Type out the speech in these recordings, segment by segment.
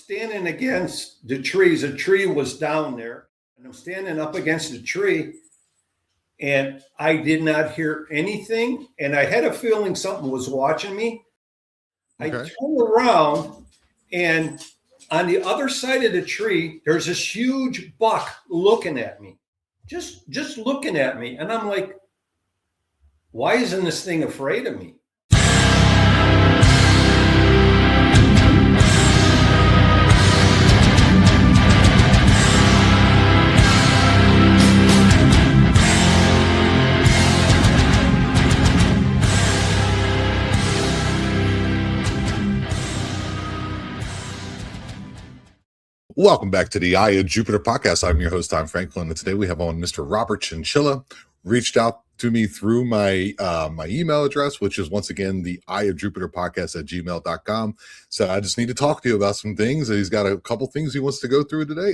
standing against the trees. A tree was down there, and I'm standing up against the tree, and I did not hear anything. And I had a feeling something was watching me. I turned around, and on the other side of the tree, there's this huge buck looking at me, just looking at me. And I'm like, why isn't this thing afraid of me? Welcome back to the Eye of Jupiter podcast. I'm your host, Tom Franklin, and today we have on Mr. Robert Chinchilla. Reached out to me through my my email address, which is once again the Eye of Jupiter podcast at gmail.com. So I just need to talk to you about some things. He's got a couple things he wants to go through today,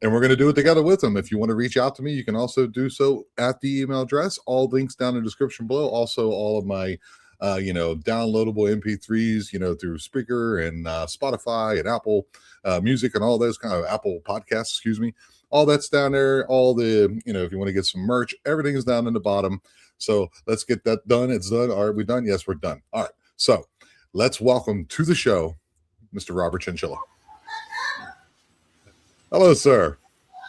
and we're going to do it together with him. If you want to reach out to me, you can also do so at the email address. All links down in the description below. Also, all of my downloadable MP3s, through Spreaker and Spotify and Apple Music and all those kind of Apple Podcasts, all that's down there. All the, if you want to get some merch, everything is down in the bottom. So let's get that done. It's done. Are we done? Yes, we're done. All right. So let's welcome to the show, Mr. Robert Chinchilla. Hello, sir.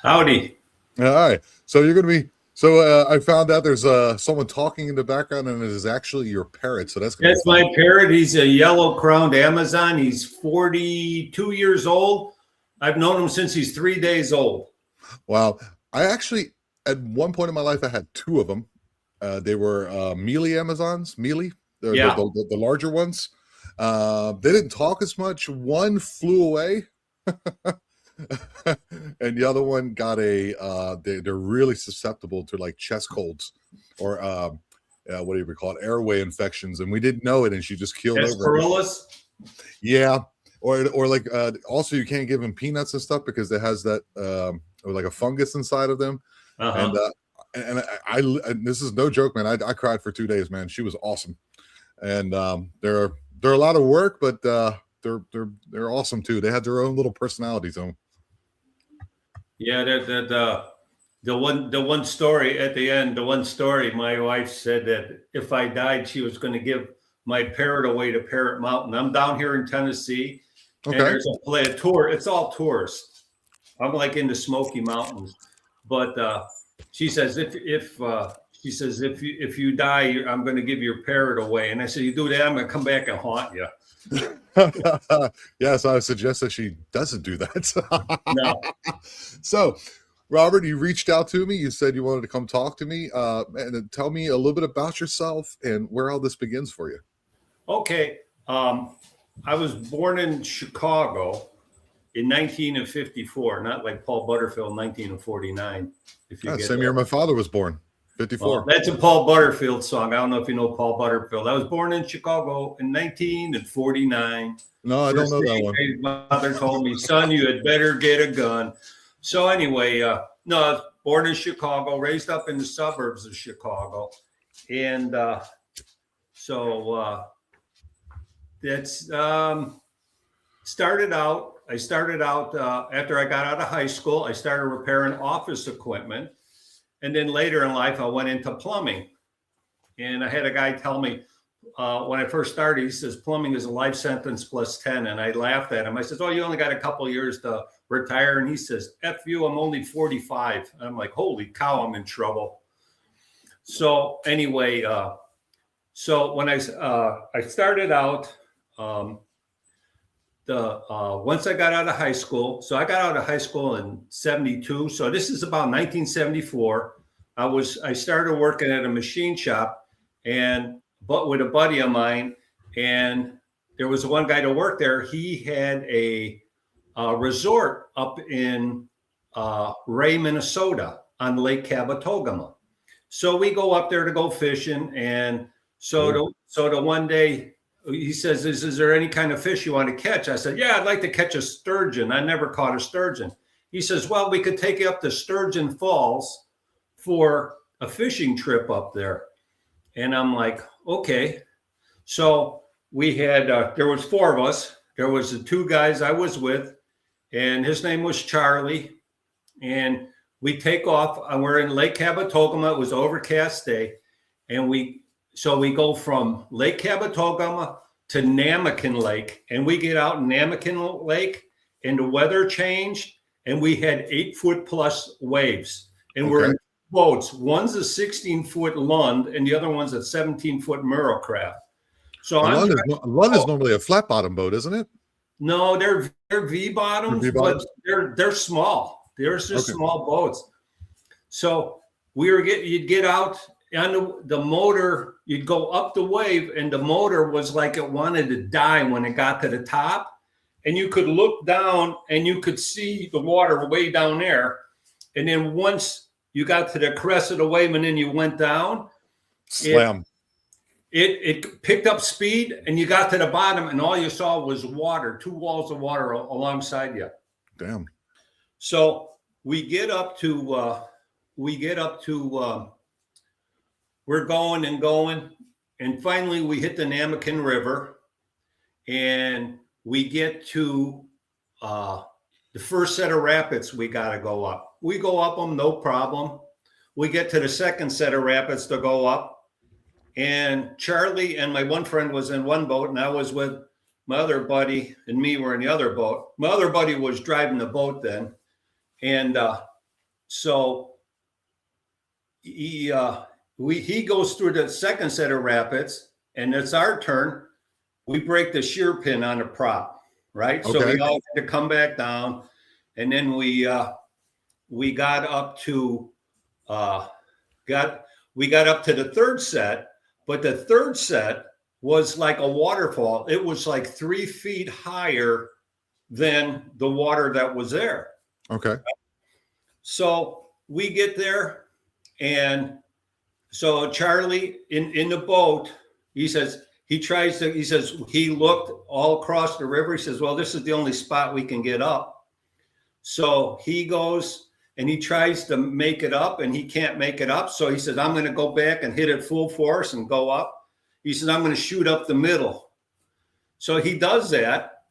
Howdy. All right. So you're going to be, I found out there's someone talking in the background, and it is actually your parrot. So that's my parrot. He's a yellow-crowned Amazon. He's 42 years old. I've known him since he's 3 days old. Wow. I actually, at one point in my life, I had two of them. They were mealy Amazons, the larger ones. They didn't talk as much. One flew away. And the other one got they're really susceptible to like chest colds or what do you call it, airway infections, and we didn't know it, and she just keeled over. Yeah, or like also you can't give them peanuts and stuff because it has that or like a fungus inside of them. And this is no joke, man. I cried for 2 days, man. She was awesome, and they're a lot of work, but they're awesome too. They had their own little personalities on them. Yeah, the one story at the end, my wife said that if I died, she was going to give my parrot away to Parrot Mountain. I'm down here in Tennessee, and there's a tour. It's all tourists. I'm like in the Smoky Mountains, but she says if you die, I'm going to give your parrot away. And I said, you do that, I'm going to come back and haunt you. Yes, I suggest that she doesn't do that. No. So, Robert, you reached out to me. You said you wanted to come talk to me, and tell me a little bit about yourself and where all this begins for you. Okay. I was born in Chicago in 1954, not like Paul Butterfield, 1949. Same year my father was born. 54. Well, that's a Paul Butterfield song. I don't know if you know Paul Butterfield. I was born in Chicago in 1949. No, I don't know that one. My mother told me, son, you had better get a gun. So anyway, I was born in Chicago, raised up in the suburbs of Chicago. And that's started out after I got out of high school. I started repairing office equipment. And then later in life, I went into plumbing. And I had a guy tell me when I first started, he says, plumbing is a life sentence plus 10. And I laughed at him. I said, oh, you only got a couple of years to retire. And he says, F you, I'm only 45. And I'm like, holy cow, I'm in trouble. So anyway, so when I started out, once I got out of high school, so I got out of high school in 72. So this is about 1974. I started working at a machine shop but with a buddy of mine, and there was one guy to work there. He had a resort up in Ray, Minnesota on Lake Cabotogama. So we go up there to go fishing. And so the one day, he says, is there any kind of fish you want to catch? I said, yeah, I'd like to catch a sturgeon. I never caught a sturgeon. He says, well, we could take you up to Sturgeon Falls for a fishing trip up there. And I'm like, okay. So we had, there was four of us. there was the two guys I was with, and his name was Charlie. And we take off, and we're in Lake Cabotogama. It was an overcast day. And we go from Lake Cabotogama to Namakan Lake. And we get out in Namakan Lake, and the weather changed, and we had 8-foot plus waves. And we're in boats. One's a 16-foot Lund, and the other one's a 17-foot Merrocraft. So Lund is normally a flat bottom boat, isn't it? No, they're V bottoms, but they're small. They're just small boats. So you'd get out on the motor, you'd go up the wave, and the motor was like it wanted to die when it got to the top. And you could look down and you could see the water way down there. And then once you got to the crest of the wave and then you went down, slam. It picked up speed, and you got to the bottom, and all you saw was water, 2 walls of water alongside you. Damn. So we get up to, we're going and going, and finally we hit the Namakan River, and we get to the first set of rapids. We got to go up. We go up them, no problem. We get to the second set of rapids to go up. And Charlie and my one friend was in one boat, and I was with my other buddy, and me were in the other boat. My other buddy was driving the boat then. And so he goes through the second set of rapids, and it's our turn. We break the shear pin on the prop, right? So we all had to come back down. And then we got up to the third set. But the third set was like a waterfall. It was like 3 feet higher than the water that was there. Okay. So we get there, and so Charlie in the boat, he says he looked all across the river. He says, well, this is the only spot we can get up. So he goes and he tries to make it up, and he can't make it up. So he says, I'm going to go back and hit it full force and go up. He says, I'm going to shoot up the middle. So he does that,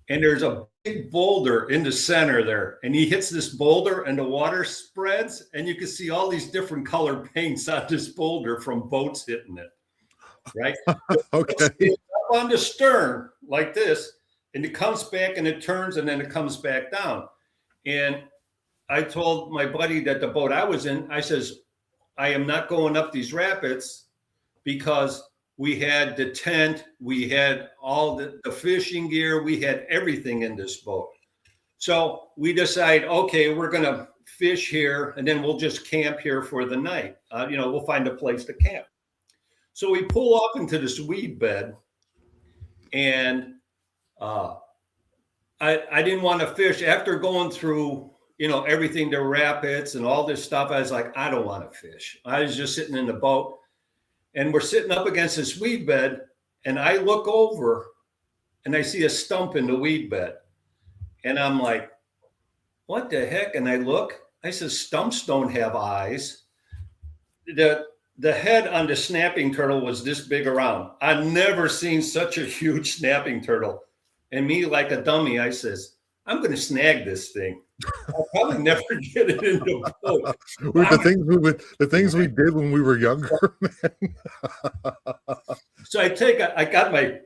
and there's a big boulder in the center there. And he hits this boulder, and the water spreads, and you can see all these different colored paints on this boulder from boats hitting it, right? Okay. It's up on the stern like this, and it comes back, and it turns, and then it comes back down. And I told my buddy that the boat I was in, I says, I am not going up these rapids, because we had the tent, we had all the fishing gear, we had everything in this boat. So we decide, okay, we're going to fish here, and then we'll just camp here for the night. We'll find a place to camp. So we pull off into this weed bed, and I didn't want to fish after going through everything, the rapids and all this stuff. I was like, I don't want to fish. I was just sitting in the boat, and we're sitting up against this weed bed, and I look over and I see a stump in the weed bed, and I'm like, what the heck? And I look, I said, stumps don't have eyes. The head on the snapping turtle was this big around. I've never seen such a huge snapping turtle. And me, like a dummy, I says, I'm going to snag this thing. I'll probably never get it in the boat. The things we did when we were younger, man. So I got my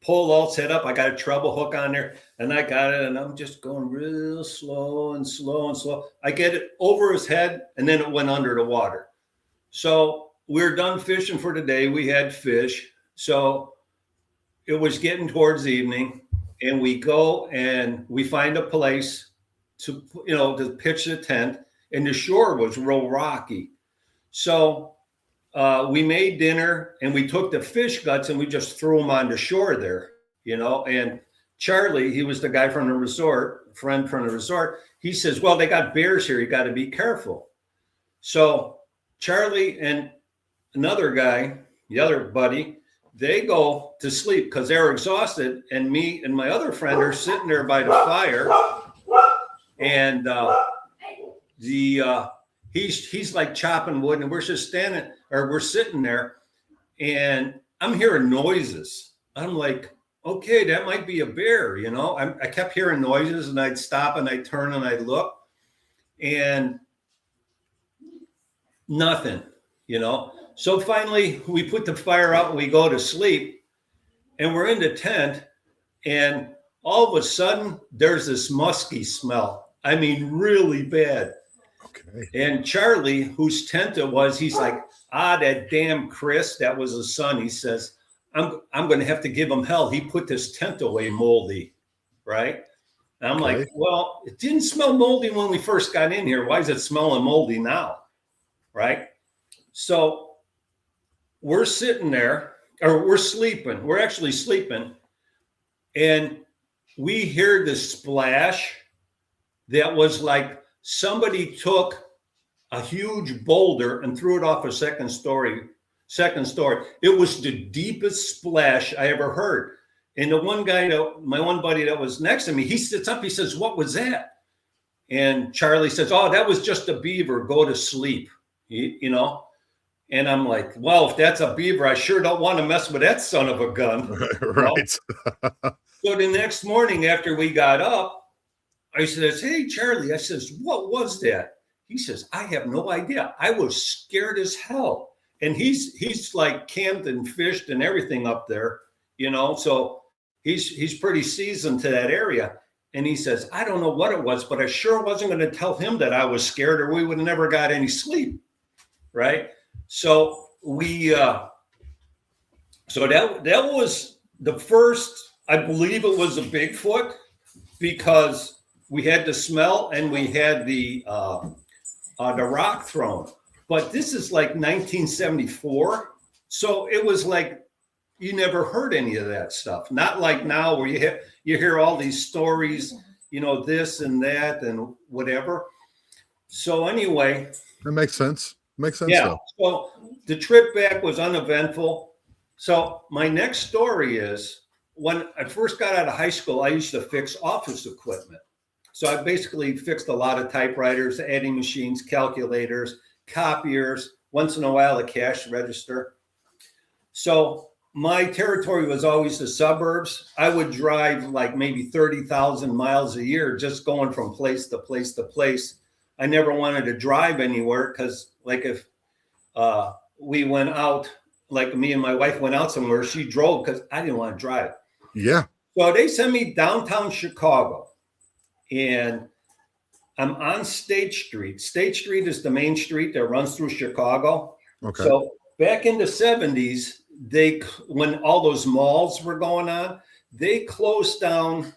pole all set up. I got a treble hook on there, and I got it, and I'm just going real slow and slow and slow. I get it over his head, and then it went under the water. So we're done fishing for the day. We had fish. So it was getting towards evening, and we go and we find a place to pitch the tent, and the shore was real rocky. So we made dinner, and we took the fish guts and we just threw them on the shore there, and Charlie, he was the guy from the resort, friend from the resort. He says, well, they got bears here. You got to be careful. So Charlie and another guy, the other buddy, they go to sleep because they're exhausted. And me and my other friend are sitting there by the fire. And he's like chopping wood, and we're just we're sitting there. And I'm hearing noises. I'm like, okay, that might be a bear, you know. I kept hearing noises, and I'd stop and I'd turn and I'd look, and nothing, you know. So finally we put the fire out and we go to sleep, and we're in the tent, and all of a sudden there's this musky smell. I mean, really bad. Okay. And Charlie, whose tent it was, he's like, that damn Chris, that was his son. He says, I'm going to have to give him hell. He put this tent away moldy, right? And I'm like, well, it didn't smell moldy when we first got in here. Why is it smelling moldy now, right? So we're sitting there, or we're sleeping. We're actually sleeping, and we hear this splash that was like somebody took a huge boulder and threw it off a second story. It was the deepest splash I ever heard. And the one guy, my one buddy that was next to me, he sits up, he says, what was that? And Charlie says, oh, that was just a beaver. Go to sleep, you know? And I'm like, well, if that's a beaver, I sure don't want to mess with that son of a gun. Right. So the next morning after we got up, I says, hey, Charlie, I says, what was that? He says, I have no idea. I was scared as hell. And he's like camped and fished and everything up there, you know, so he's pretty seasoned to that area. And he says, I don't know what it was, but I sure wasn't going to tell him that I was scared, or we would have never got any sleep. Right. So so that was the first, I believe it was a Bigfoot, because we had the smell and we had the rock thrown. But this is like 1974. So it was like, you never heard any of that stuff. Not like now where you hear all these stories, you know, this and that and whatever. So anyway. That makes sense. Makes sense. Yeah. Though. So the trip back was uneventful. So my next story is, when I first got out of high school, I used to fix office equipment. So I basically fixed a lot of typewriters, adding machines, calculators, copiers, once in a while a cash register. So my territory was always the suburbs. I would drive like maybe 30,000 miles a year just going from place to place to place. I never wanted to drive anywhere, because like if we went out, like me and my wife went out somewhere, she drove because I didn't want to drive. Yeah. So they sent me downtown Chicago, and I'm on State Street. State Street is the main street that runs through Chicago. Okay. So back in the 70s, when all those malls were going on, they closed down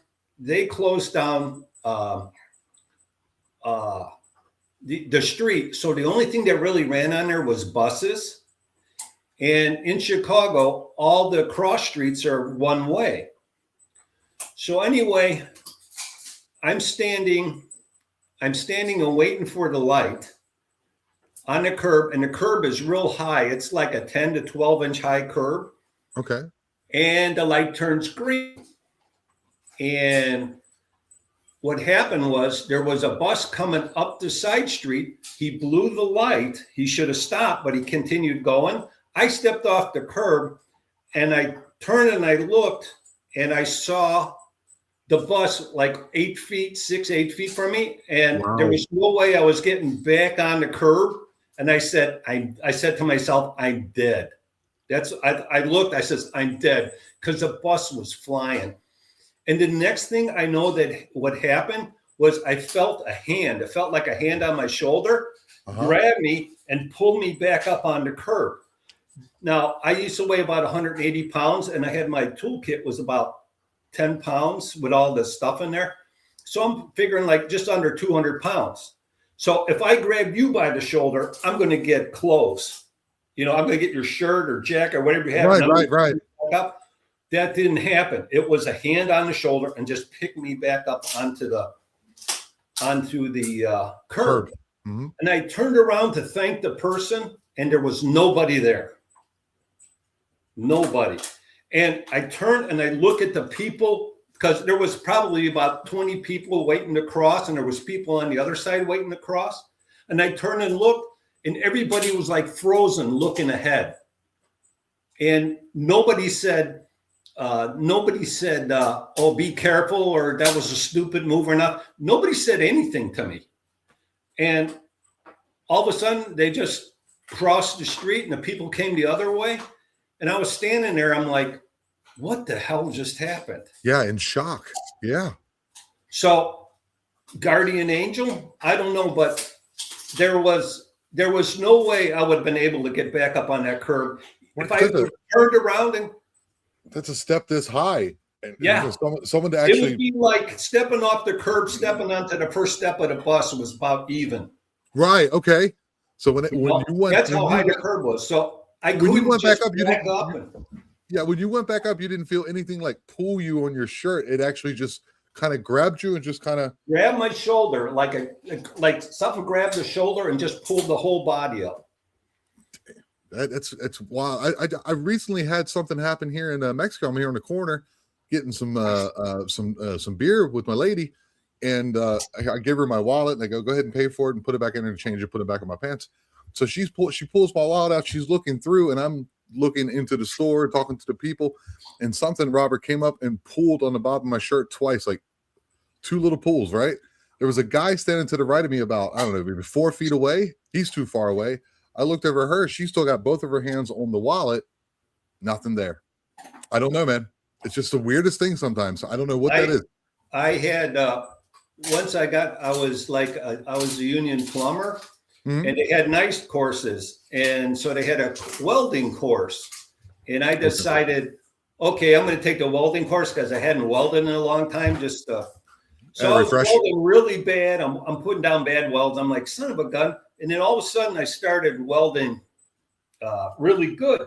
the street. So the only thing that really ran on there was buses. And in Chicago, all the cross streets are one way. So anyway, I'm standing and waiting for the light on the curb, and the curb is real high. It's like a 10 to 12 inch high curb. Okay. And the light turns green. And what happened was, there was a bus coming up the side street. He blew the light. He should have stopped, but he continued going. I stepped off the curb, and I turned and I looked, and I saw the bus like 8 feet from me. And There was no way I was getting back on the curb. And I said to myself, I'm dead. I looked, I says, I'm dead, because the bus was flying. And the next thing I know that what happened was, I felt a hand. It felt like a hand on my shoulder, grabbed me and pulled me back up on the curb. Now, I used to weigh about 180 pounds, and I had my toolkit was about 10 pounds with all the stuff in there. So I'm figuring like just under 200 pounds. So if I grab you by the shoulder, I'm going to get close. You know, I'm going to get your shirt or jacket or whatever you have. Right. That didn't happen. It was a hand on the shoulder and just picked me back up onto the curb. Mm-hmm. And I turned around to thank the person, and there was nobody there. Nobody. And I turn and I look at the people, because there was probably about 20 people waiting to cross, and there was people on the other side waiting to cross. And I turn and look, and everybody was like frozen looking ahead. And nobody said, oh, be careful, or that was a stupid move or not. Nobody said anything to me. And all of a sudden, they just crossed the street and the people came the other way. And I was standing there. I'm like, what the hell just happened? Yeah, in shock. Yeah. So, guardian angel, I don't know, but there was no way I would have been able to get back up on that curb. If I turned around and that's a step this high. And, yeah, someone to actually, it would be like stepping off the curb, stepping onto the first step of the bus. It was about even. Right. Okay. So when you went, that's how high the curb was. So when you went back up, yeah, when you went back up, you didn't feel anything like pull you on your shirt. It actually just kind of grabbed you and just kind of grabbed my shoulder, like something grabbed the shoulder and just pulled the whole body up. It's wild. I recently had something happen here in Mexico. I'm here in the corner getting some beer with my lady, and I gave her my wallet and I go ahead and pay for it and put it back in and change it, put it back in my pants. So she pulls my wallet out. She's looking through and I'm looking into the store, talking to the people, and something, Robert, came up and pulled on the bottom of my shirt twice, like 2 little pulls, right? There was a guy standing to the right of me about, I don't know, maybe 4 feet away. He's too far away. I looked over her. She still got both of her hands on the wallet. Nothing there. I don't know, man. It's just the weirdest thing sometimes. I don't know what that is. I had, once I was a union plumber, and they had nice courses. And so they had a welding course. And I decided, okay, I'm going to take the welding course because I hadn't welded in a long time. So I was welding really bad. I'm putting down bad welds. I'm like, son of a gun. And then all of a sudden I started welding really good.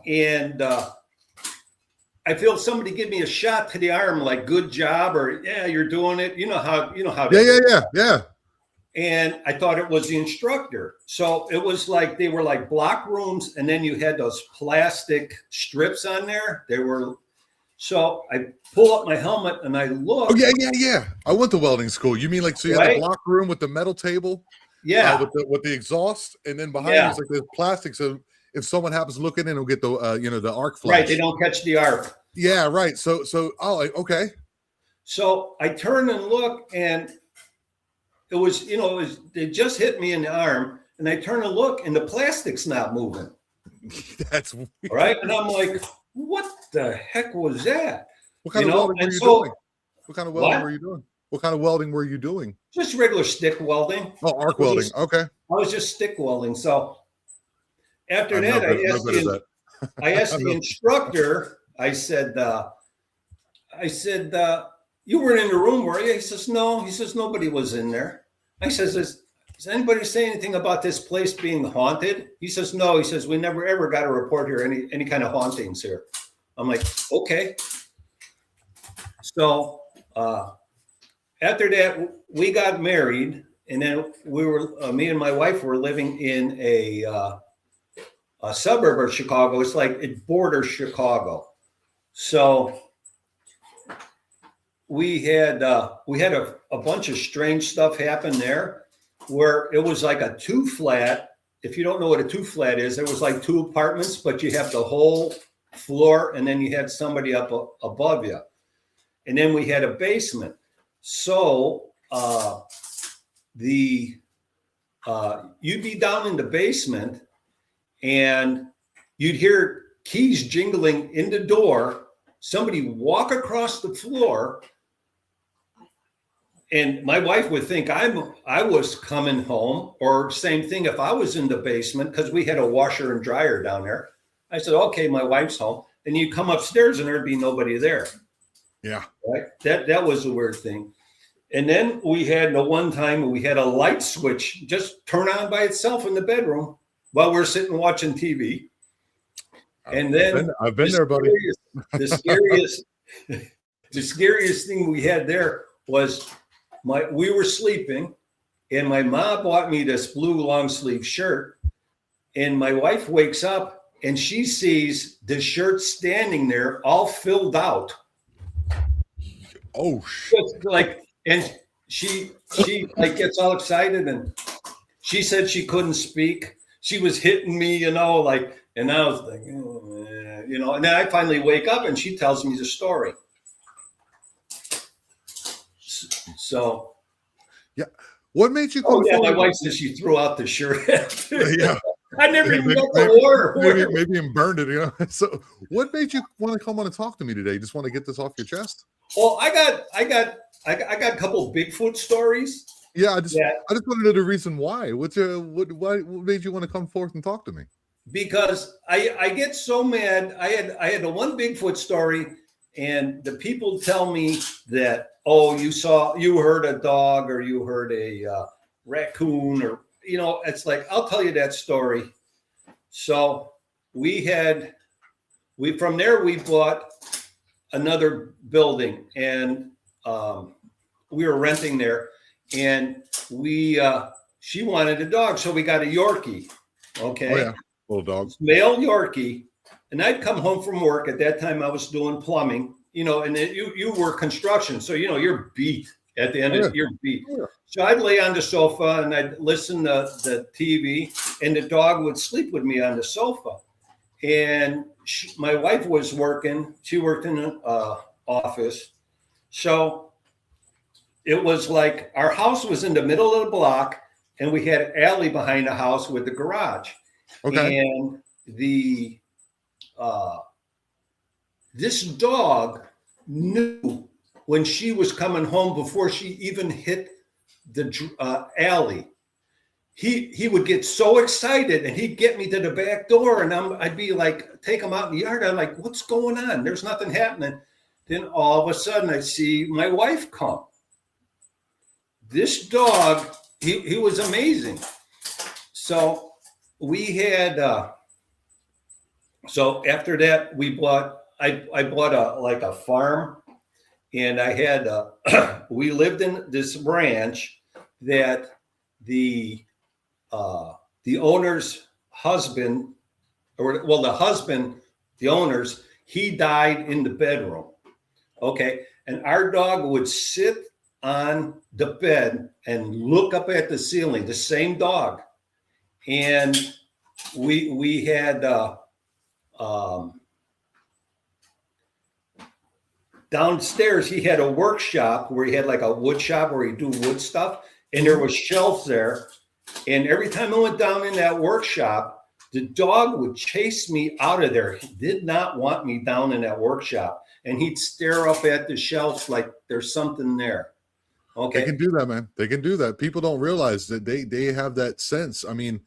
And I feel somebody give me a shot to the arm, like, good job, or yeah, you're doing it. You know how. Yeah. And I thought it was the instructor. So it was like they were like block rooms, and then you had those plastic strips on there. So I pull up my helmet and I look. Oh, yeah. I went to welding school. You mean like, so you had the block room with the metal table? Yeah. With the exhaust, and then behind you is like this plastic. So if someone happens to look in, it'll get the the arc flash. Right, they don't catch the arc. Yeah, right. So okay. So I turn and look, and it just hit me in the arm, and I turn and look, and the plastic's not moving. That's weird. Right, and I'm like, what the heck was that? What kind of welding were you doing? What kind of welding were you doing? What kind of welding were you doing? Just regular stick welding. Oh, arc welding. Okay. I was just stick welding. So after that, I asked the instructor, I said, you weren't in the room, were you? He says, no. He says, nobody was in there. I says, does anybody say anything about this place being haunted? He says, no. He says, we never ever got a report here, any kind of hauntings here. I'm like, okay. So after that, we got married, and then me and my wife were living in a suburb of Chicago. It's like it borders Chicago. So we had a bunch of strange stuff happen there, where it was like a 2-flat. If you don't know what a 2-flat is, there was like 2 apartments, but you have the whole floor, and then you had somebody up above you, and then we had a basement. So you'd be down in the basement, and you'd hear keys jingling in the door. Somebody walk across the floor, and my wife would think I was coming home, or same thing if I was in the basement, because we had a washer and dryer down there. I said, okay, my wife's home. And you come upstairs and there'd be nobody there. Yeah. Right. That was a weird thing. And then we had one time we had a light switch just turn on by itself in the bedroom while we're sitting watching TV. And then I've been there, buddy. The scariest thing we had there was we were sleeping, and my mom bought me this blue long sleeve shirt, and my wife wakes up and she sees the shirt standing there all filled out. Oh shit. And she gets all excited, and she said she couldn't speak. She was hitting me, And I was like, you know, and then I finally wake up and she tells me the story. So, Yeah. What made you oh come yeah, my forward? wife says she threw out the shirt. Yeah. I never Yeah, even got the water. maybe even burned it, you know. So what made you want to come on and talk to me today? You just want to get this off your chest? Well, I got a couple Bigfoot stories. Yeah, Yeah, I just want to know the reason why. What made you want to come forth and talk to me? because I get so mad. I had the one Bigfoot story, and the people tell me that, oh, you heard a dog or you heard a raccoon, or you know, it's like, I'll tell you that story. So we from there we bought another building, and we were renting there, and she wanted a dog, so we got a Yorkie. Okay. Oh yeah, little dog. Male Yorkie. And I'd come home from work. At that time I was doing plumbing, you know, and you were construction, so you know you're beat at the end of you're beat. Yeah. So I'd lay on the sofa and I'd listen to the TV, and the dog would sleep with me on the sofa. And my wife was working. She worked in an office. So it was like our house was in the middle of the block, and we had an alley behind the house with the garage. Okay. And this dog knew when she was coming home before she even hit the alley. He would get so excited, and he'd get me to the back door, and I'd be like, take him out in the yard. I'm like, what's going on? There's nothing happening. Then all of a sudden I see my wife come. This dog, he was amazing. So we had, so after that I bought a farm, and I had, we lived in this ranch that the owner's husband, the owner's, he died in the bedroom. Okay. And our dog would sit on the bed and look up at the ceiling, the same dog. And we had, downstairs, he had a workshop where he had like a wood shop where he do wood stuff. And there was shelves there. And every time I went down in that workshop, the dog would chase me out of there. He did not want me down in that workshop. And he'd stare up at the shelves like there's something there. Okay. They can do that, man. They can do that. People don't realize that they have that sense. I mean,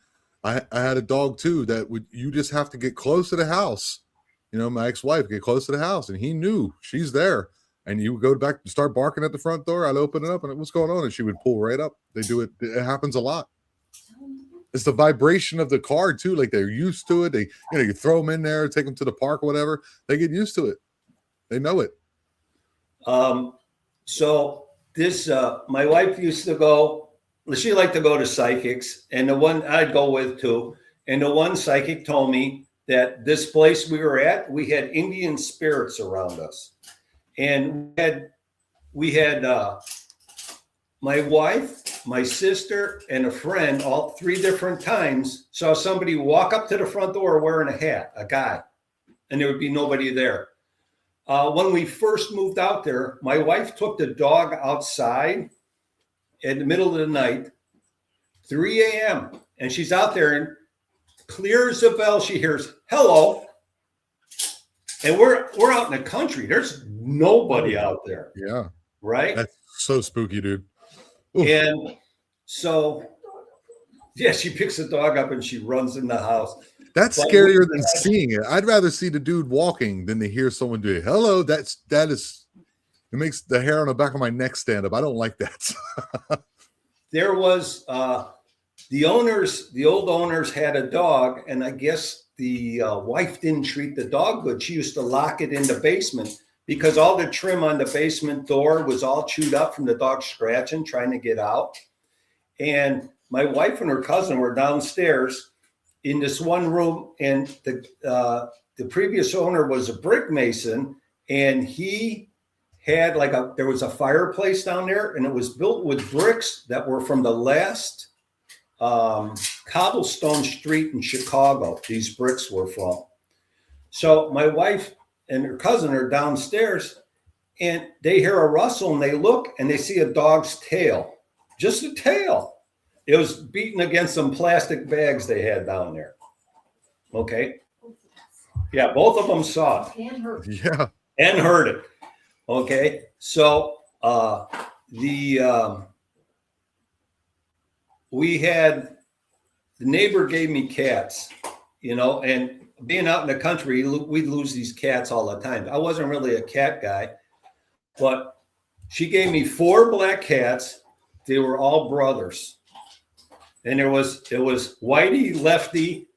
I had a dog too that you just have to get close to the house. You know, my ex-wife get close to the house, and he knew she's there. And you would go back and start barking at the front door. I'd open it up, and what's going on? And she would pull right up. They do it. It happens a lot. It's the vibration of the car too. Like they're used to it. They, you throw them in there, take them to the park or whatever. They get used to it. They know it. So this, my wife used to go. She liked to go to psychics, and the one I'd go with too. And the one psychic told me that this place we were at, we had Indian spirits around us, and we had my wife, my sister, and a friend, all 3 different times, saw somebody walk up to the front door wearing a hat, a guy, and there would be nobody there. When we first moved out there, my wife took the dog outside in the middle of the night, 3 a.m., and she's out there, and clear as a bell, she hears, hello. And we're out in the country. There's nobody out there. Yeah. Right? That's so spooky, dude. Oof. And so, yeah, she picks the dog up and she runs in the house. That's scarier than seeing it. I'd rather see the dude walking than to hear someone do it. Hello, it makes the hair on the back of my neck stand up. I don't like that. There was the old owners had a dog, and I guess the wife didn't treat the dog good. She used to lock it in the basement because all the trim on the basement door was all chewed up from the dog scratching, trying to get out. And my wife and her cousin were downstairs in this one room, and the previous owner was a brick mason, and he had there was a fireplace down there, and it was built with bricks that were from the last Cobblestone Street in Chicago. These bricks were from. So my wife and her cousin are downstairs, and they hear a rustle, and they look, and they see a dog's tail, just a tail. It was beaten against some plastic bags they had down there. Okay. Yeah, both of them saw it. And her. Yeah. And heard it. Okay. So we had, the neighbor gave me cats, and being out in the country, we'd lose these cats all the time. I wasn't really a cat guy, but she gave me 4 black cats. They were all brothers. And it was Whitey, Lefty,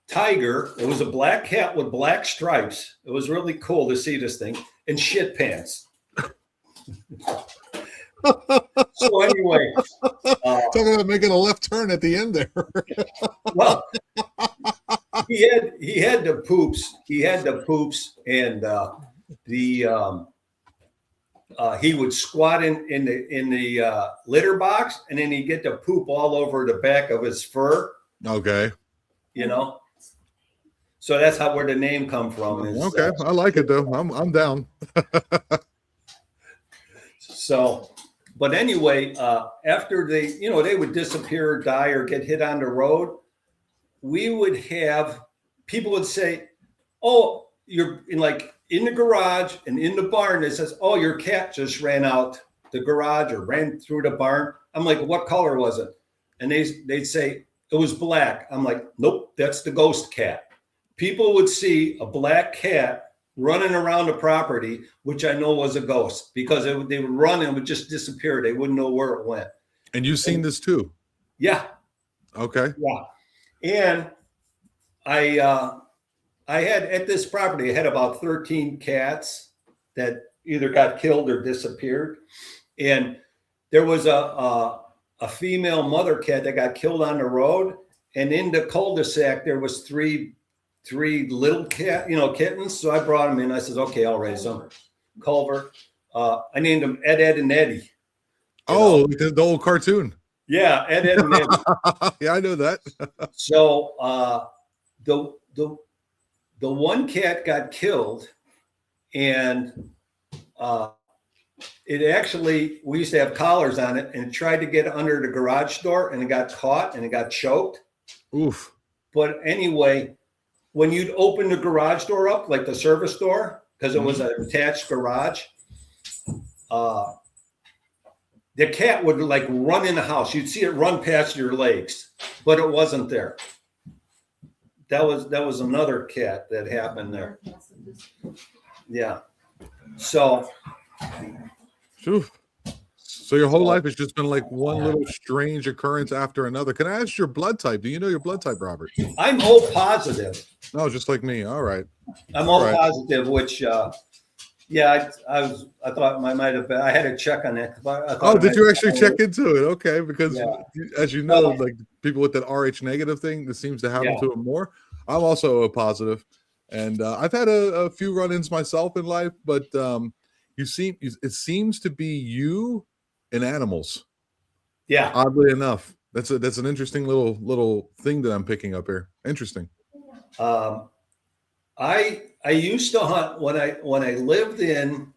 Tiger. It was a black cat with black stripes. It was really cool to see this thing. And Shit Pants. So anyway, Talking about making a left turn at the end there. well, he had the poops. He had the poops, and he would squat in the litter box, and then he'd get the poop all over the back of his fur. Okay. So that's where the name come from. Okay, I like it though. I'm down. So, but anyway, after they would disappear, die, or get hit on the road, we would have people would say, "Oh, you're in the garage and in the barn." It says, "Oh, your cat just ran out the garage or ran through the barn." I'm like, "What color was it?" And they'd say it was black. I'm like, "Nope, that's the ghost cat." People would see a black cat running around the property, which I know was a ghost, because they would run and would just disappear. They wouldn't know where it went. And you've seen this too? Yeah. Okay. Yeah. And I had at this property, I had about 13 cats that either got killed or disappeared. And there was a female mother cat that got killed on the road. And in the cul-de-sac, there was three little kittens. So I brought them in. I said, "Okay, I'll raise them." Culver. I named them Ed, Ed, and Eddie. The old cartoon. Yeah, Ed, Ed, and Eddie. Yeah, I know that. So the one cat got killed, and it actually, we used to have collars on it, and it tried to get under the garage door, and it got caught and it got choked. Oof. But anyway, when you'd open the garage door up, like the service door, because it was an attached garage, the cat would run in the house. You'd see it run past your legs, but it wasn't there. That was another cat that happened there. Yeah. So. Oof. So your whole life has just been like one little strange occurrence after another. Can I ask your blood type? Do you know your blood type, Robert? I'm O positive. No, just like me. All right. I'm O positive, which I thought I might have been. I had to check on that. Did you actually check into it? Okay, because as you know, like people with that RH negative thing, this seems to happen to them more. I'm also O positive, and I've had a few run-ins myself in life, but it seems to be you and animals. Yeah. Oddly enough, that's an interesting little thing that I'm picking up here. Interesting. I used to hunt when I lived in.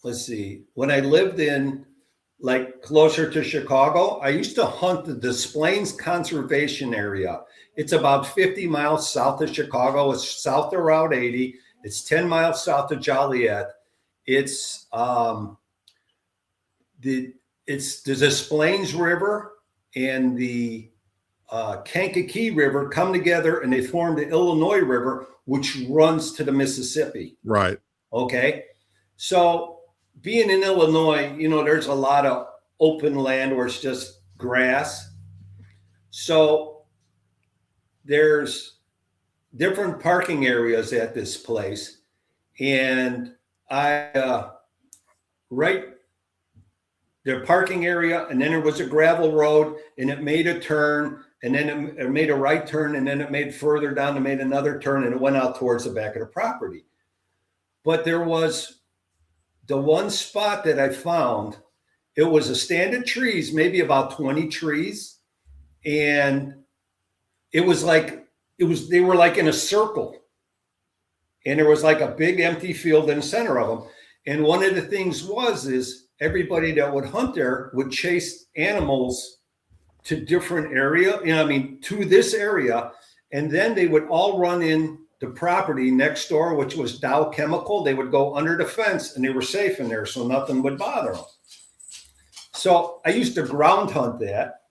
Let's see. When I lived in closer to Chicago, I used to hunt the Des Plaines Conservation Area. It's about 50 miles south of Chicago. It's south of Route 80. It's 10 miles south of Joliet. It's the Des Plaines River and the Kankakee River come together, and they form the Illinois River, which runs to the Mississippi. Right. Okay. So being in Illinois, there's a lot of open land where it's just grass. So there's different parking areas at this place. And the parking area, and then there was a gravel road, and it made a turn, and then it made a right turn, and then it made further down and made another turn, and it went out towards the back of the property. But there was the one spot that I found, it was a stand of trees, maybe about 20 trees. And they were like in a circle. And there was like a big empty field in the center of them. And one of the things is everybody that would hunt there would chase animals to different area, to this area. And then they would all run in the property next door, which was Dow Chemical. They would go under the fence and they were safe in there, so nothing would bother them. So I used to ground hunt that.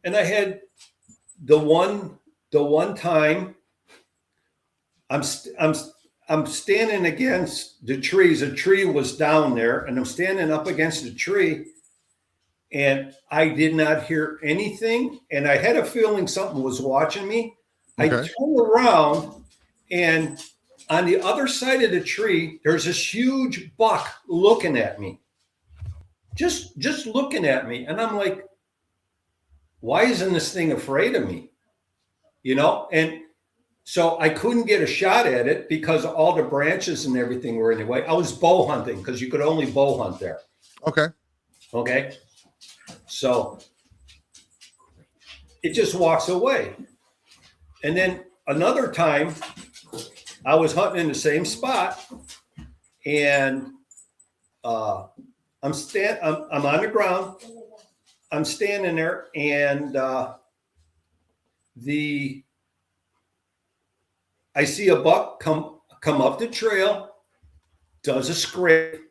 And I had the one time I'm standing against the trees. A tree was down there, and I'm standing up against the tree, and I did not hear anything. And I had a feeling something was watching me. Okay. I turned around, and on the other side of the tree, there's this huge buck looking at me, just looking at me. And I'm like, why isn't this thing afraid of me? And so I couldn't get a shot at it because all the branches and everything were in the way. I was bow hunting because you could only bow hunt there. Okay. So it just walks away. And then another time I was hunting in the same spot, and I'm on the ground. I'm standing there, and I see a buck come up the trail, does a scrape,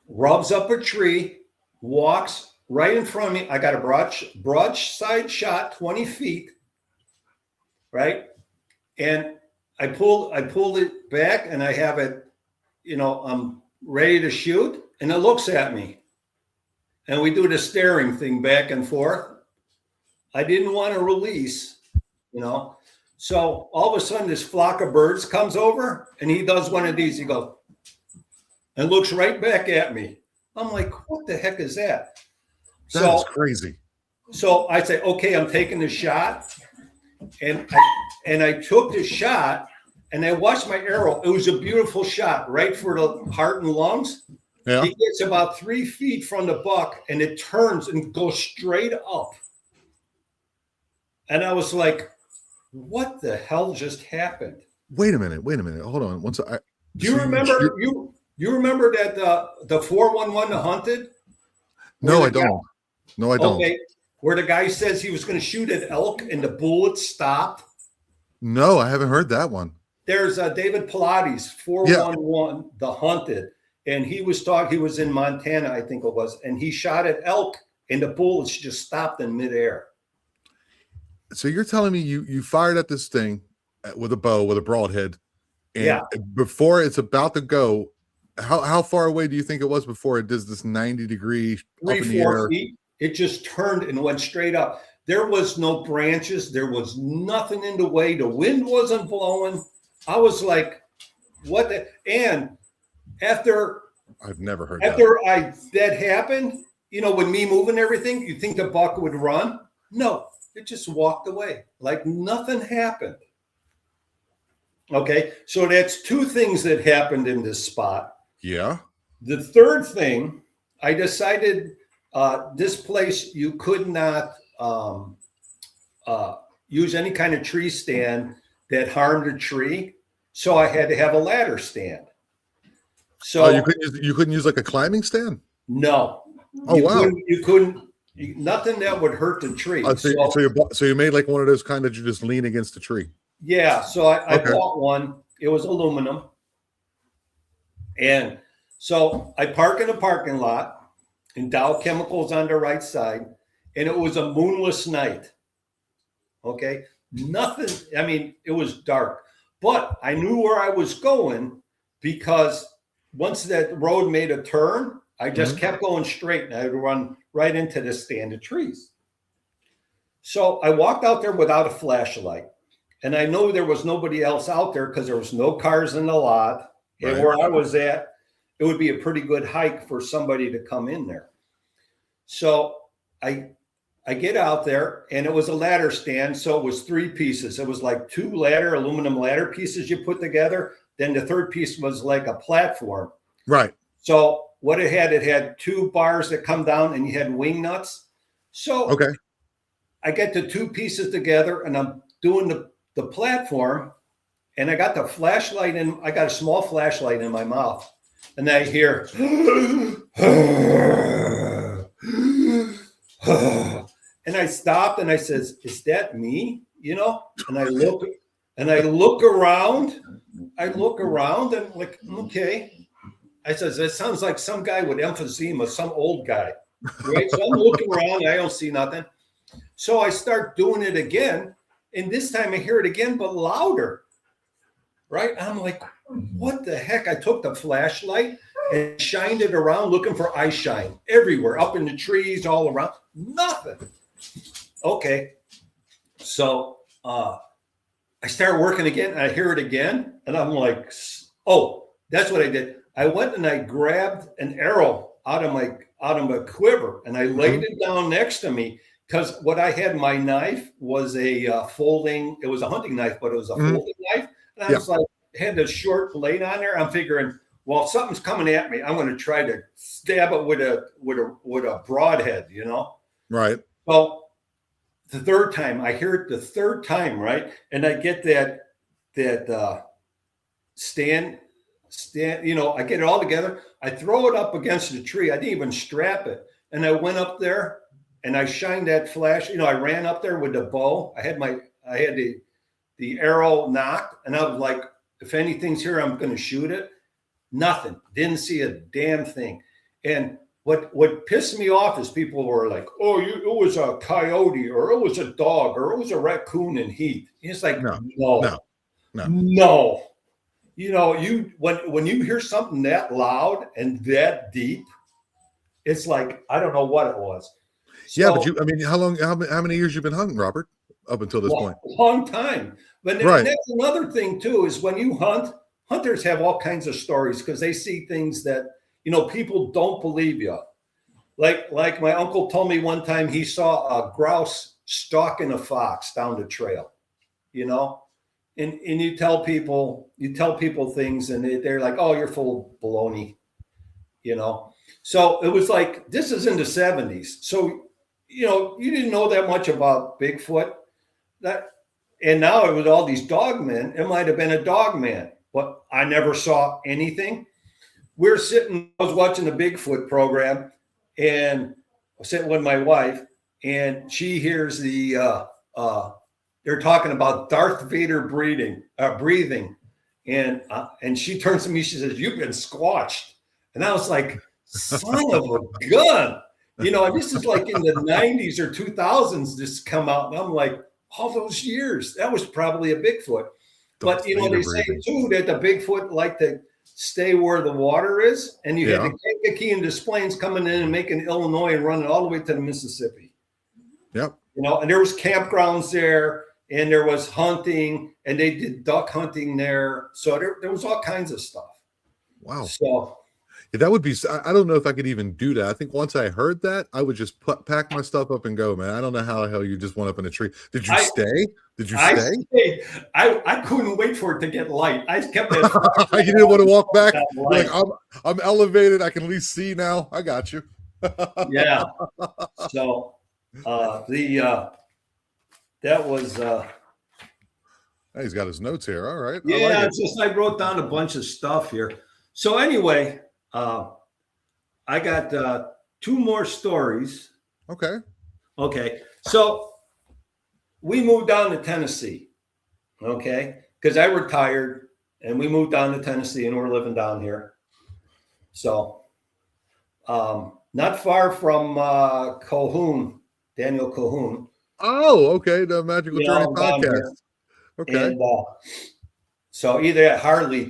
rubs up a tree, walks right in front of me. I got a broadside shot, 20 feet, right? And I pulled it back, and I have it, I'm ready to shoot, and it looks at me. And we do the staring thing back and forth. I didn't want to release, So all of a sudden, this flock of birds comes over, and he does one of these. He goes and looks right back at me. I'm like, what the heck is that? That's crazy. So I say, okay, I'm taking the shot. And I took the shot, and I watched my arrow. It was a beautiful shot, right for the heart and lungs. Yeah. He gets about 3 feet from the buck, and it turns and goes straight up. And I was like, what the hell just happened? Wait a minute. Hold on. Do you remember you remember that the 411 the hunted? No, I don't. No, I don't. Okay. Where the guy says he was going to shoot an elk and the bullet stopped? No, I haven't heard that one. There's David Pilates, 411 the hunted. And he was in Montana, I think it was, and he shot at elk, and the bullets just stopped in midair. So you're telling me you fired at this thing with a bow, with a broadhead, and before it's about to go, how far away do you think it was before it does this 90-degree up in the air? 3-4 feet. It just turned and went straight up. There was no branches. There was nothing in the way. The wind wasn't blowing. I was like, what the? And I've never heard that happened, with me moving everything, you think the buck would run? No, it just walked away like nothing happened. Okay, so that's 2 things that happened in this spot. Yeah. The third thing, I decided this place you could not use any kind of tree stand that harmed a tree, so I had to have a ladder stand. So you couldn't use like a climbing stand? No. Oh, wow. You couldn't. Nothing that would hurt the tree. So you made like one of those kind that you just lean against the tree. Yeah. So I bought one. It was aluminum. And so I park in a parking lot, and Dow Chemicals on the right side. And it was a moonless night. Okay. Nothing. It was dark. But I knew where I was going because once that road made a turn, I just kept going straight, and I'd run right into this stand of trees. So I walked out there without a flashlight, and I know there was nobody else out there because there was no cars in the lot. Right. And where I was at, it would be a pretty good hike for somebody to come in there. So I get out there, and it was a ladder stand. So it was 3 pieces. It was like 2 aluminum ladder pieces you put together. Then the third piece was like a platform. Right. So what it had 2 bars that come down and you had wing nuts. So Okay. I get the 2 pieces together and I'm doing the platform, and I got the flashlight in. I got a small flashlight in my mouth, and I hear, and I stopped and I says, "Is that me?" You know, and I look around. I look around and like, okay. I says, "That sounds like some guy with emphysema, some old guy." Right. So I'm looking around. I don't see nothing. So I start doing it again. And this time I hear it again, but louder. Right. And I'm like, what the heck? I took the flashlight and shined it around looking for eye shine everywhere, up in the trees, all around. Nothing. Okay. So I start working again. And I hear it again. And I'm like, oh, that's what I did. I went and I grabbed an arrow out of my quiver and I laid it down next to me. Because what I had, my knife was a folding, it was a hunting knife, but it was a folding knife. And I was like, had a short blade on there. I'm figuring, well, if something's coming at me, I'm going to try to stab it with a broadhead, you know? Right. Well, the third time, I hear it the third time, right? And I get that stand, you know, I get it all together. I throw it up against the tree. I didn't even strap it. And I went up there. And I shined that flash, you know, I ran up there with the bow. I had the arrow knocked, and I was like, if anything's here, I'm going to shoot it. Nothing. Didn't see a damn thing. And what pissed me off is people were like, oh, it was a coyote, or it was a dog, or it was a raccoon in heat. It's like, no. You know, when you hear something that loud and that deep, it's like, I don't know what it was. Yeah, but how many years you've been hunting, Robert, up until this point? Long time. But that's another thing too, is when you hunt, hunters have all kinds of stories because they see things that, you know, people don't believe you. Like my uncle told me one time he saw a grouse stalking a fox down the trail, you know, and you tell people things and they're like, oh, you're full of baloney, you know. So it was like, this is in the 70s. So, you know, you didn't know that much about Bigfoot. And now it was all these dog men. It might have been a dog man, but I never saw anything. I was watching the Bigfoot program and I was sitting with my wife and she hears they're talking about Darth Vader breathing. And she turns to me, she says, you've been squatched. And I was like, son of a gun. You know, and this is like in the 90s or 2000s, this come out. And I'm like, all those years, that was probably a Bigfoot. But, you know, they say too that the Bigfoot like to stay where the water is. And you had the Kankakee and Des Plaines coming in and making Illinois and running all the way to the Mississippi. Yep. You know, and there was campgrounds there and there was hunting and they did duck hunting there. So there was all kinds of stuff. Wow. So that would be, I don't know if I could even do that. I think once I heard that, I would just pack my stuff up and go, man. I don't know how the hell you just went up in a tree. Did you stay? Did you stay? I couldn't wait for it to get light. I kept it. You didn't want to walk back? Like, I'm elevated. I can at least see now. I got you. Yeah. So that was he's got his notes here. All right. Yeah, it's just I wrote down a bunch of stuff here. So anyway, I got 2 more stories. Okay. So we moved down to Tennessee. Okay. Because I retired and we moved down to Tennessee and we're living down here. So not far from Daniel Cahoon. Oh, okay. The Magical Journey podcast. Okay. And so either at Harley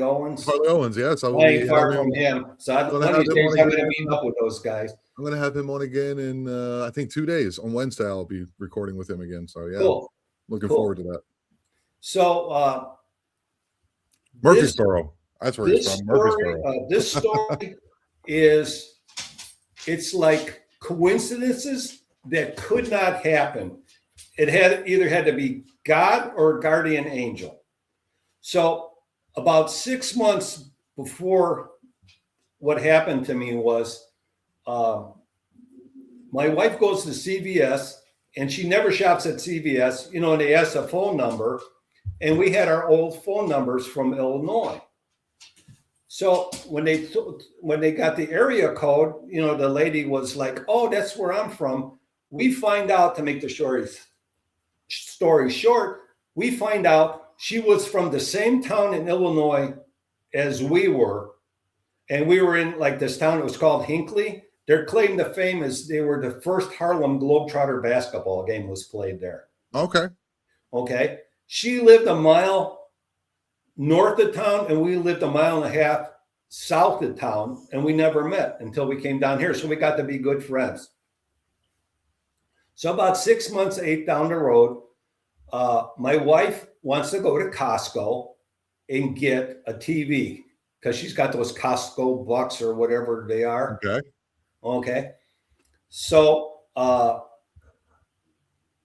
Owens. Harley Owens, yeah. So playing far from him. So one of these days I'm going to meet up with those guys. I'm going to have him on again in I think 2 days. On Wednesday, I'll be recording with him again. So yeah, looking forward to that. So Murfreesboro. That's where he's from. Murfreesboro. This story it's like coincidences that could not happen. It either had to be God or a guardian angel. So about 6 months before what happened to me was my wife goes to CVS, and she never shops at CVS, and they ask a phone number, and we had our old phone numbers from Illinois. So when they got the area code, the lady was like, "Oh, that's where I'm from." We find out, to make the story short, we find out she was from the same town in Illinois as we were, and we were in like this town. It was called Hinckley. Their claim to fame is they were the first Harlem Globetrotter basketball game was played there. Okay. She lived a mile north of town, and we lived a mile and a half south of town, and we never met until we came down here. So we got to be good friends. So about 6 months, 8 down the road, my wife wants to go to Costco and get a TV because she's got those Costco bucks or whatever they are. Okay. So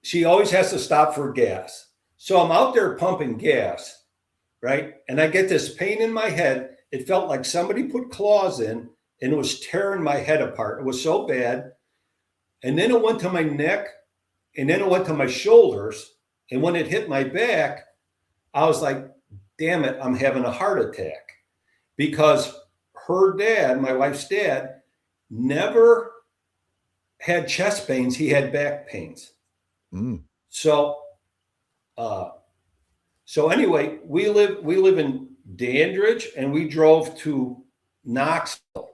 she always has to stop for gas. So I'm out there pumping gas, right? And I get this pain in my head. It felt like somebody put claws in, and it was tearing my head apart. It was so bad. And then it went to my neck, and then it went to my shoulders. And when it hit my back, I was like, damn it, I'm having a heart attack. Because her dad, my wife's dad, never had chest pains. He had back pains. So anyway, we live in Dandridge, and we drove to Knoxville,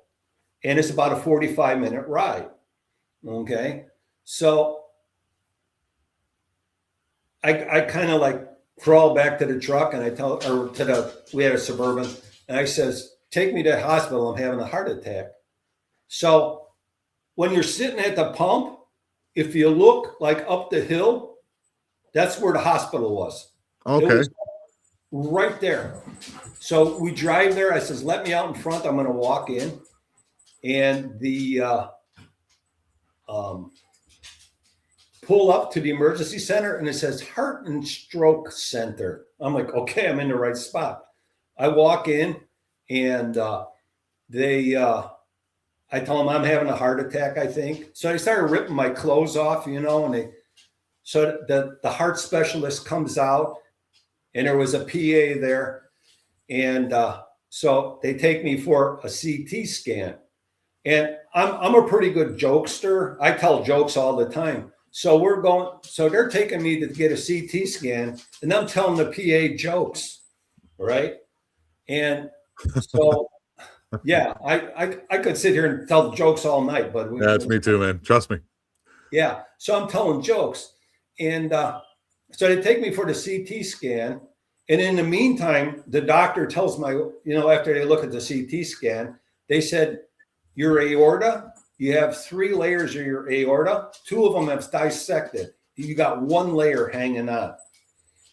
and it's about a 45-minute ride. Okay. So I kind of like crawl back to the truck, and we had a Suburban, and I says, "Take me to the hospital. I'm having a heart attack." So when you're sitting at the pump, if you look like up the hill, that's where the hospital was. Okay. It was right there. So we drive there. I says, "Let me out in front. I'm going to walk in." And the pull up to the emergency center, and it says Heart and Stroke Center. I'm like, okay, I'm in the right spot. I walk in, and I tell them I'm having a heart attack, I think. So they started ripping my clothes off, and so the heart specialist comes out, and there was a PA there. And so they take me for a CT scan. And I'm a pretty good jokester. I tell jokes all the time. So they're taking me to get a CT scan, and I'm telling the PA jokes, right? And so, yeah, I could sit here and tell jokes all night, but that's me too, man. Trust me. Yeah. So I'm telling jokes. And so they take me for the CT scan. And in the meantime, the doctor tells after they look at the CT scan, they said, your aorta, you have 3 layers of your aorta. 2 of them have dissected. You got 1 layer hanging on.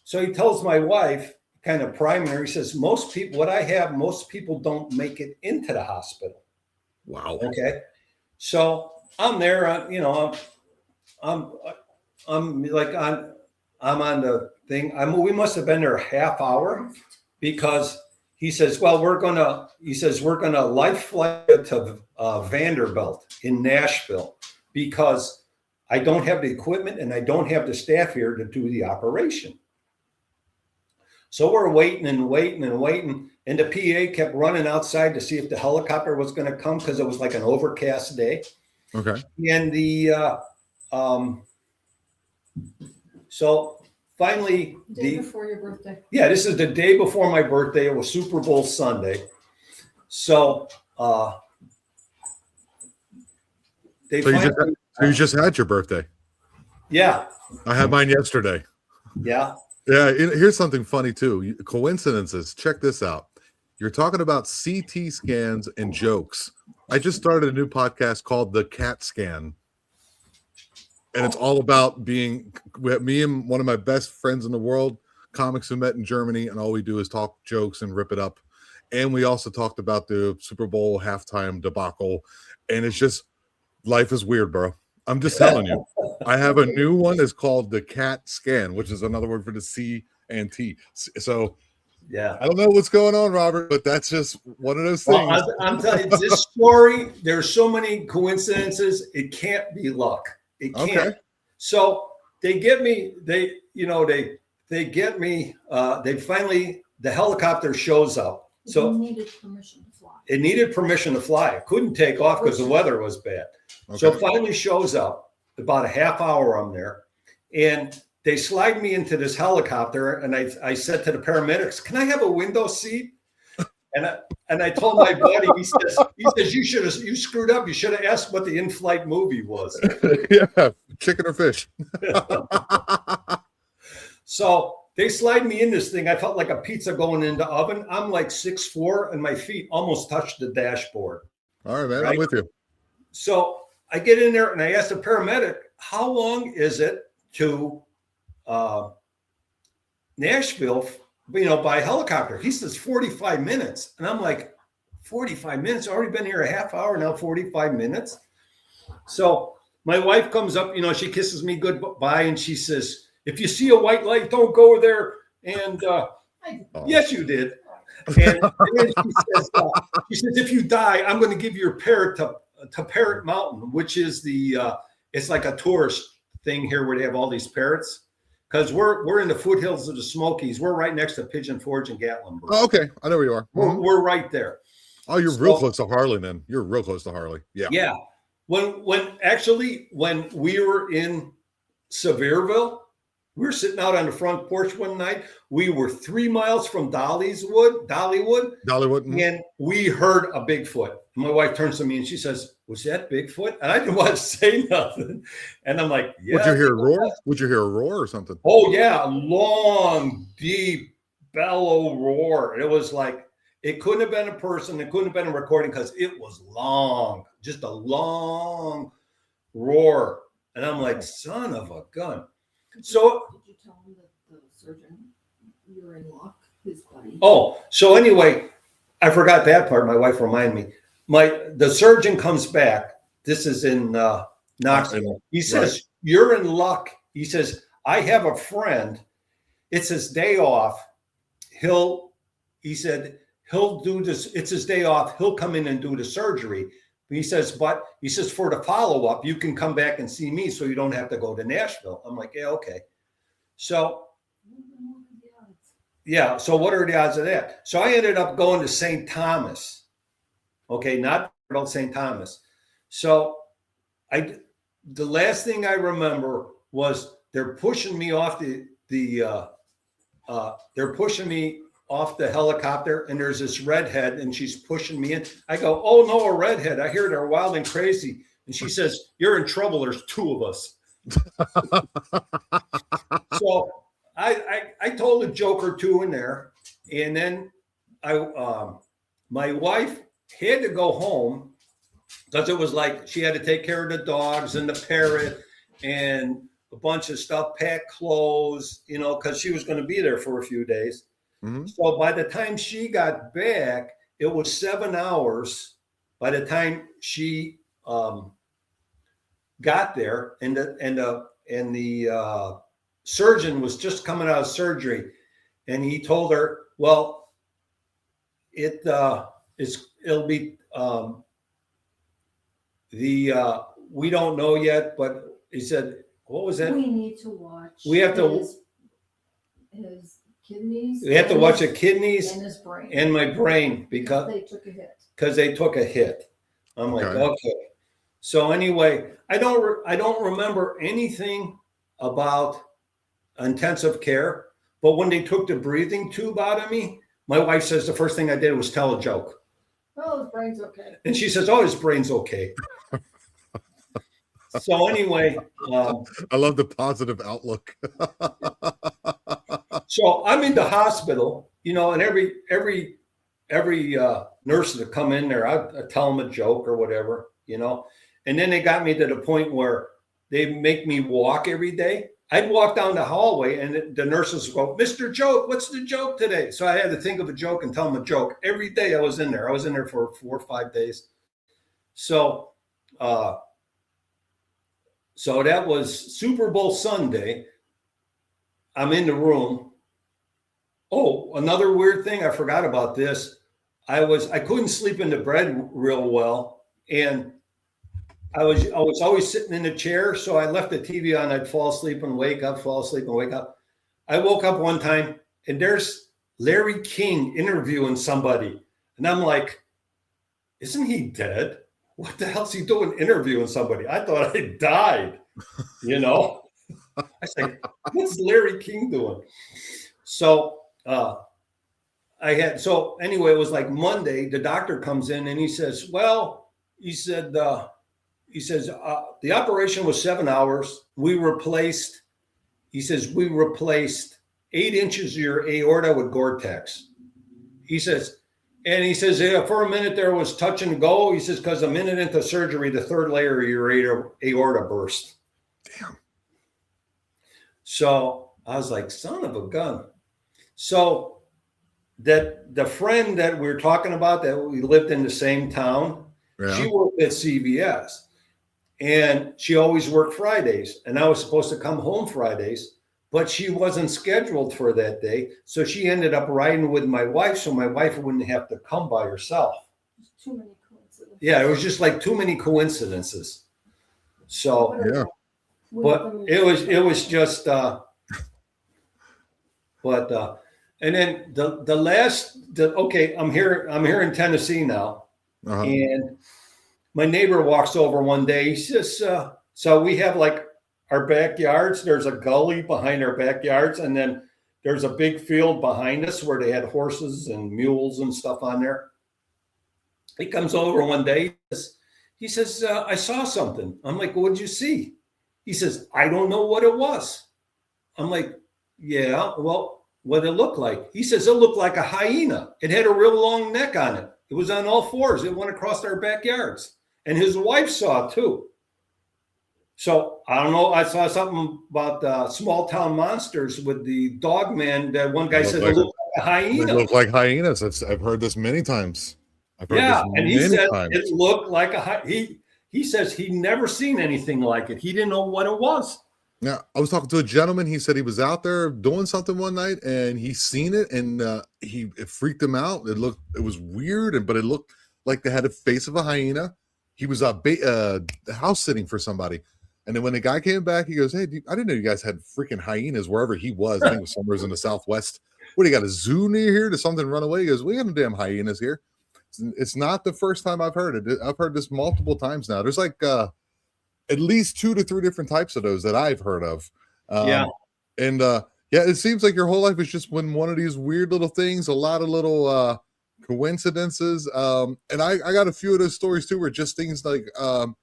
So he tells my wife, kind of priming her, he says, most people don't make it into the hospital. Wow. Okay. So I'm there, I'm like I'm on the thing. We must have been there a half hour, because he says, well, we're gonna life flight to Vanderbilt in Nashville, because I don't have the equipment and I don't have the staff here to do the operation. So we're waiting and waiting and waiting, and the PA kept running outside to see if the helicopter was going to come, because it was like an overcast day. Okay. And so finally, Day before your birthday. Yeah, this is the day before my birthday. It was Super Bowl Sunday. So you just had your birthday. Yeah. I had mine yesterday. Yeah. Yeah. Here's something funny too. Coincidences. Check this out. You're talking about CT scans and jokes. I just started a new podcast called The Cat Scan. And it's all about me and one of my best friends in the world, comics who met in Germany, and all we do is talk jokes and rip it up. And we also talked about the Super Bowl halftime debacle. And it's just, life is weird, bro. I'm just telling you. I have a new one. It's called The Cat Scan, which is another word for the C and T. So Yeah. I don't know what's going on, Robert, but that's just one of those things. Well, I'm telling you, this story, there's so many coincidences. It can't be luck. It can't. Okay. So they get me, they get me, they finally, the helicopter shows up. So it needed permission to fly. It needed permission to fly. It couldn't take off because the weather was bad. Okay. So it finally shows up. About a half hour I'm there. And they slide me into this helicopter. And I said to the paramedics, can I have a window seat? And I told my buddy, he says, you screwed up. You should have asked what the in-flight movie was. Yeah, chicken or fish. So they slide me in this thing. I felt like a pizza going into the oven. I'm like 6'4", and my feet almost touched the dashboard. All right, man. Right? I'm with you. So I get in there and I ask the paramedic, how long is it to Nashville, by helicopter? He says 45 minutes. And I'm like, 45 minutes? I've already been here a half hour now, 45 minutes. So my wife comes up, she kisses me goodbye and she says, if you see a white light, don't go there. And yes, you did. And then she says, if you die, I'm going to give your parrot to Parrot Mountain, which is it's like a tourist thing here where they have all these parrots. Because we're in the foothills of the Smokies. We're right next to Pigeon Forge and Gatlinburg. Oh, okay. I know where you are. We're right there. Oh, you're real close to Harley then. You're real close to Harley. Yeah. Yeah. When we were in Sevierville, we were sitting out on the front porch one night. We were 3 miles from Dollywood, and we heard a Bigfoot. My wife turns to me and she says, was that Bigfoot? And I didn't want to say nothing. And I'm like, yeah. Would you hear a roar? Would you hear a roar or something? Oh, yeah. A long, deep bellow roar. It was like, it couldn't have been a person. It couldn't have been a recording because it was long, just a long roar. And I'm like, son of a gun. So did you tell him that the surgeon, you're in luck, his buddy? Oh, so anyway, I forgot that part. My wife reminded me. The surgeon comes back. This is in Knoxville. He says, you're in luck. He says, I have a friend. It's his day off. He said he'll do this. It's his day off. He'll come in and do the surgery. He says, for the follow-up, you can come back and see me so you don't have to go to Nashville. I'm like, yeah, okay. So, yeah. So what are the odds of that? So I ended up going to St. Thomas. Okay. Not St. Thomas. So the last thing I remember was they're pushing me off the helicopter, and there's this redhead and she's pushing me in. I go, oh no, a redhead. I hear they're wild and crazy. And she says, you're in trouble. There's two of us. So I told a joke or two in there. And then my wife had to go home because it was like she had to take care of the dogs and the parrot and a bunch of stuff, pack clothes, because she was going to be there for a few days. Mm-hmm. So by the time she got back, it was 7 hours. By the time she got there, and the surgeon was just coming out of surgery, and he told her, "Well, it'll be we don't know yet," but he said, "What was that? We need to watch. We have to his kidneys. We have to watch the kidneys and his brain and my brain because they took a hit. I'm like, okay. So anyway, I don't remember anything about intensive care, but when they took the breathing tube out of me, my wife says the first thing I did was tell a joke. Oh, his brain's okay. And she says, oh, his brain's okay. So anyway, I love the positive outlook. So I'm in the hospital, and every nurse that come in there, I tell them a joke or whatever, and then they got me to the point where they make me walk every day. I'd walk down the hallway and the nurses would go, Mr. Joke, what's the joke today? So I had to think of a joke and tell them a joke every day I was in there. I was in there for 4 or 5 days. So that was Super Bowl Sunday. I'm in the room. Oh, another weird thing, I forgot about this. I couldn't sleep in the bed real well, and I was always sitting in a chair, so I left the TV on. I'd fall asleep and wake up, fall asleep and wake up. I woke up one time and there's Larry King interviewing somebody, and I'm like, isn't he dead? What the hell's he doing interviewing somebody? I thought I died, you know. I was like, what's Larry King doing? So so anyway, it was like Monday. The doctor comes in and he says, well, he says the operation was 7 hours. He says we replaced 8 inches of your aorta with Gore-Tex. He says, yeah, for a minute there was touch and go. He says, because a minute into surgery, the third layer of your aorta burst. Damn. So I was like, son of a gun. So that the friend that we were talking about, that we lived in the same town, Yeah. she worked at CVS, and she always worked Fridays. And I was supposed to come home Fridays, but she wasn't scheduled for that day. So she ended up riding with my wife, so my wife wouldn't have to come by herself. Too many coincidences. Yeah, it was just like too many coincidences. So, Yeah. but it was just, and then I'm here in Tennessee now, Uh-huh. and my neighbor walks over one day. He says, so we have like our backyards. There's a gully behind our backyards, and then there's a big field behind us where they had horses and mules and stuff on there. He comes over one day. He says, I saw something. I'm like, what did you see? He says, I don't know what it was. I'm like, yeah, well, what did it look like? He says, it looked like a hyena. It had a real long neck on it. It was on all fours. It went across our backyards. And his wife saw it too. So I don't know. I saw something about small town monsters with the dog man. That one guy said it looked like a hyena. They look like hyenas. I've heard this many times. And he said it looked like a hyena. He says he never seen anything like it. He didn't know what it was. Yeah, I was talking to a gentleman. He said he was out there doing something one night and he seen it, and it freaked him out. It was weird, but it looked like they had a face of a hyena. He was house sitting for somebody, and then when the guy came back, he goes, "Hey, I didn't know you guys had freaking hyenas wherever he was. I think it was somewhere in the Southwest. What, do you got a zoo near here? Did something run away?" He goes, "We got no damn hyenas here." It's not the first time I've heard it. I've heard this multiple times now. There's like at least 2 to 3 different types of those that I've heard of. And it seems like your whole life is just when one of these weird little things, a lot of little coincidences. And I got a few of those stories too, where just things like I'm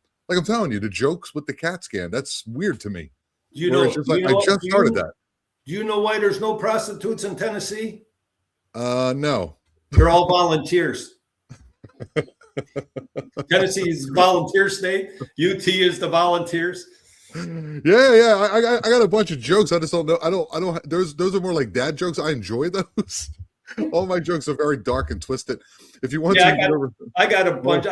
telling you, the jokes with the CAT scan. That's weird to me. I just started that. Do you know why there's no prostitutes in Tennessee? No. They're all volunteers. Tennessee is volunteer state. UT is the volunteers. Yeah. I got a bunch of jokes. I just don't know. I don't. Those are more like dad jokes. I enjoy those. All my jokes are very dark and twisted. If you want I got a bunch.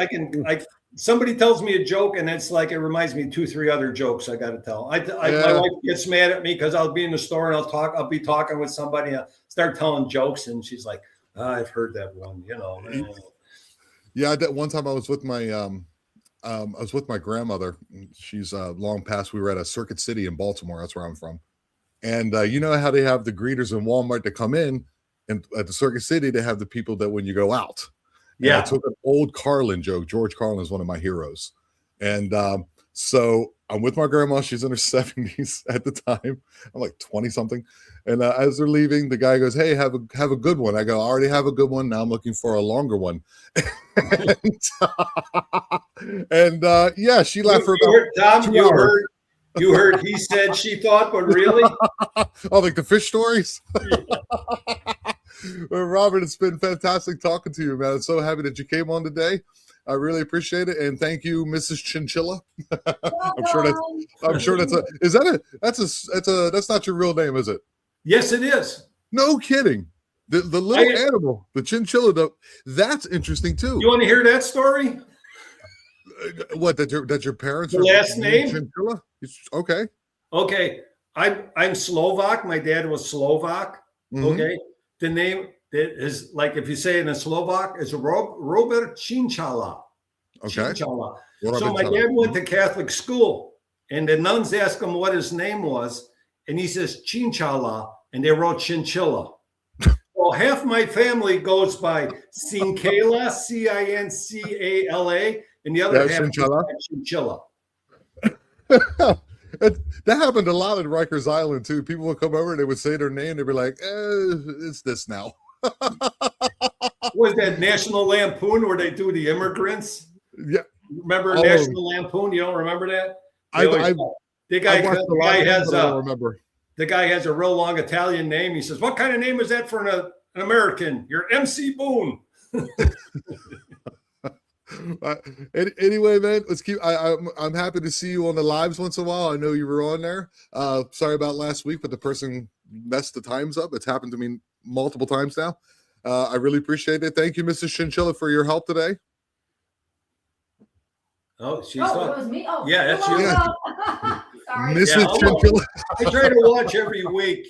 Somebody tells me a joke and it's like it reminds me of 2-3 other jokes I got to tell. My wife gets mad at me because I'll be in the store and I'll be talking with somebody and I'll start telling jokes and she's like, I've heard that one, you know. Yeah, that one time I was with my grandmother. She's long past. We were at a Circuit City in Baltimore. That's where I'm from. And you know how they have the greeters in Walmart to come in, and at the Circuit City they have the people that when you go out. And I took an old Carlin joke. George Carlin is one of my heroes. And so I'm with my grandma. She's in her 70s at the time. I'm like 20 something. And as they're leaving, the guy goes, "Hey, have a good one." I go, "I already have a good one. Now I'm looking for a longer one." and she laughed for about 2 hours. You heard he said, she thought, but really? Oh, like the fish stories? Well, Robert, it's been fantastic talking to you, man. I'm so happy that you came on today. I really appreciate it, and thank you, Mrs. Chinchilla. I'm sure that's not your real name, is it? Yes, it is. No kidding. The little animal, the chinchilla, that's interesting too. You want to hear that story? What, that your parents the last name? Chinchilla? Okay. I'm Slovak. My dad was Slovak. Mm-hmm. Okay. the name that is like if you say it in Slovak, is Robert Chinchilla. Okay. Chinchilla. What So I've my been dad telling. went to Catholic school, and the nuns asked him what his name was, and he says Chinchilla, and they wrote Chinchilla. Well, half my family goes by Cincala, Cincala, and the other Yeah, half Chinchilla. goes by Chinchilla. That happened a lot in Rikers Island too. People would come over and they would say their name. They'd be like, it's this now. Was that National Lampoon where they do the immigrants? Yeah. Remember Oh. National Lampoon? You don't remember that? I watched The a lot of them, but I don't remember. the guy has a real long Italian name. He says, "What kind of name is that for an American? You're MC Boone." Anyway, man, let's keep. I'm happy to see you on the lives once in a while. I know you were on there. Sorry about last week, but the person messed the times up. It's happened to me multiple times now. I really appreciate it. Thank you, Mrs. Chinchilla, for your help today. Oh, she's Oh, on. it was me. Oh, Yeah, that's hello, you. hello. Sorry. Mrs. Yeah, Chinchilla. I try to watch every week,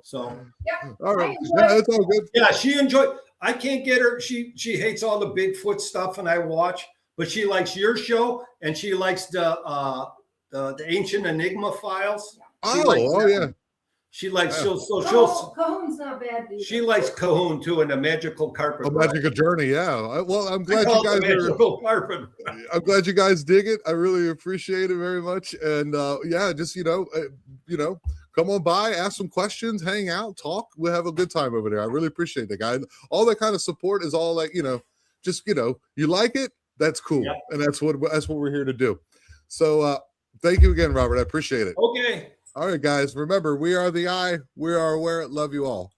So Yep. All right, I enjoy yeah, it. that's all good. yeah, she enjoyed. I can't get her. She hates all the Bigfoot stuff, and I watch. But she likes your show, and she likes the Ancient Enigma files. She likes Oh, that. yeah. She likes Yeah. Cahoon's not bad. Either. she likes Cahoon too, and the magical carpet. A magical journey, yeah. Well, I'm I glad call you it the guys are. magical carpet. I'm glad you guys dig it. I really appreciate it very much. And yeah, just come on by, ask some questions, hang out, talk. We'll have a good time over there. I really appreciate that, guy. All that kind of support is all like just you like it. That's cool, Yep. and that's what we're here to do. So thank you again, Robert. I appreciate it. Okay. All right, guys. Remember, we are the eye. We are aware. Love you all.